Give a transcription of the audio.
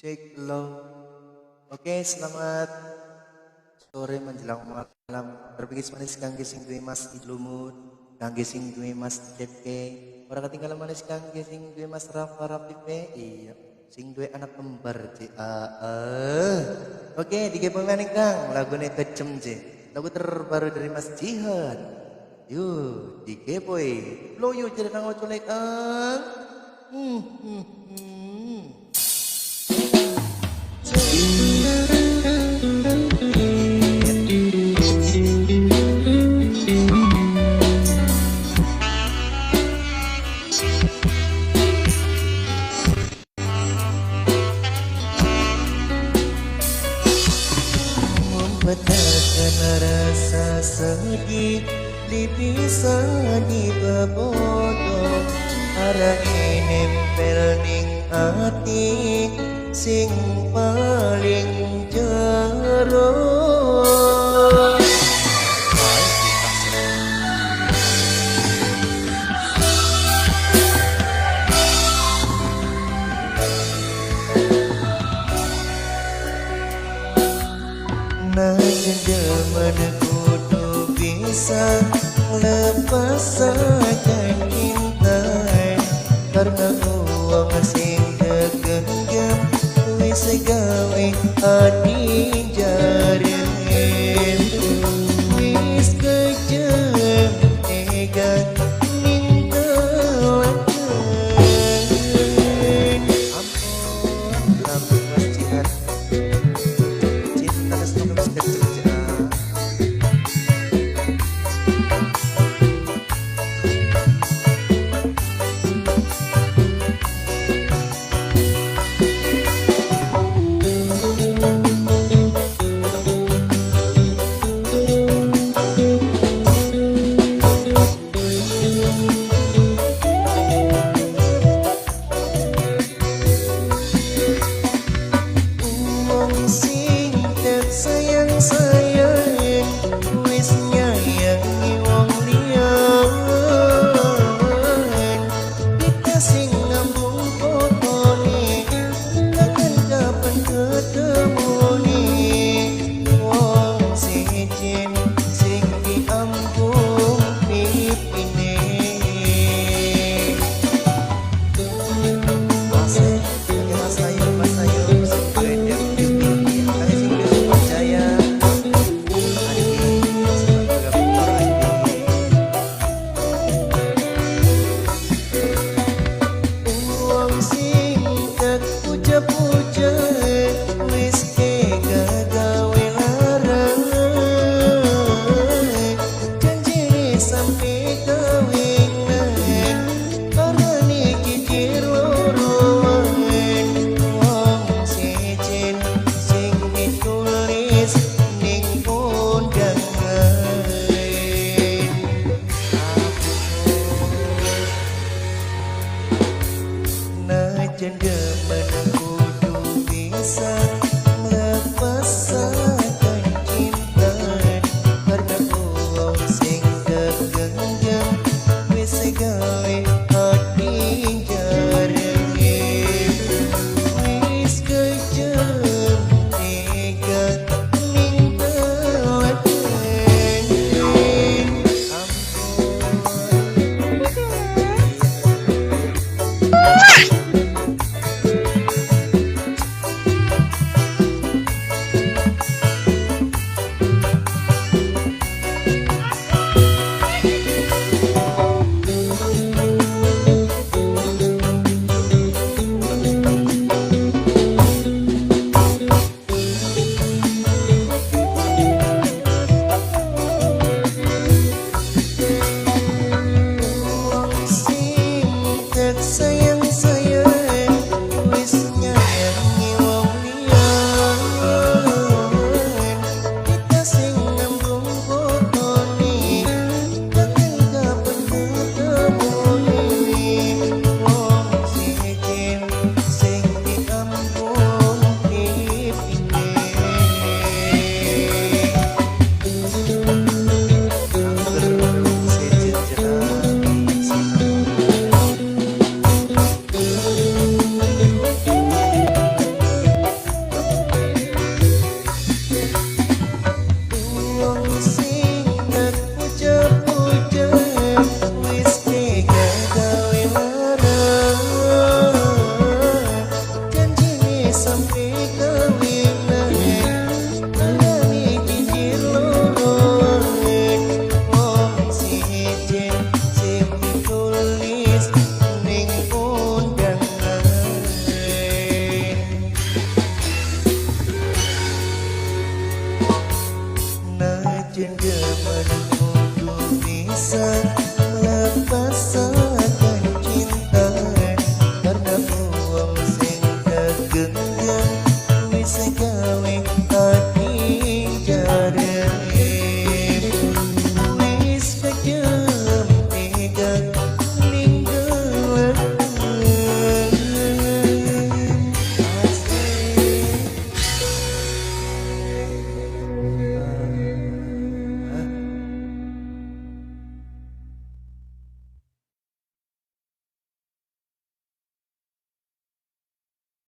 Cek low. Oke, selamat sore menjelang malam. Berpikir manis kangge sing duwe Mas Ilumut, kangge sing duwe Mas Cepke. Ora ketinggalan manis kangge sing duwe Mas Rafa Rafipe. Iya, sing duwe anak kembar Oke, digepo maning Kang, lagune kejem C. Lagu terbaru dari Mas Jihad. Yuk, digepoi. Lo yuk cerita ngocolek Kang. Membedakan rasa sedih dipisah di bebodo arah nempel ning ati sing paling jero. Najan jaman kudu bisa lepas saja cinta, karena uang sing kegenggam wis gawe ati jaren wis kejam tega ninggalaken. Ampun Mas Jihad, cinta restu wis kejam. Sayang wis nyayangi wong liyan, kita sing ngambung fotone kangen kapan ketemune wong sejen sing diambung pipine. Masih sayur sing bredem pipi kali sing percaya. Puja wis tega gawe larang, janji sampe kawinan karane cicir loroan wong sejen sing ditulis ning undangan. Najan demen kudu bisa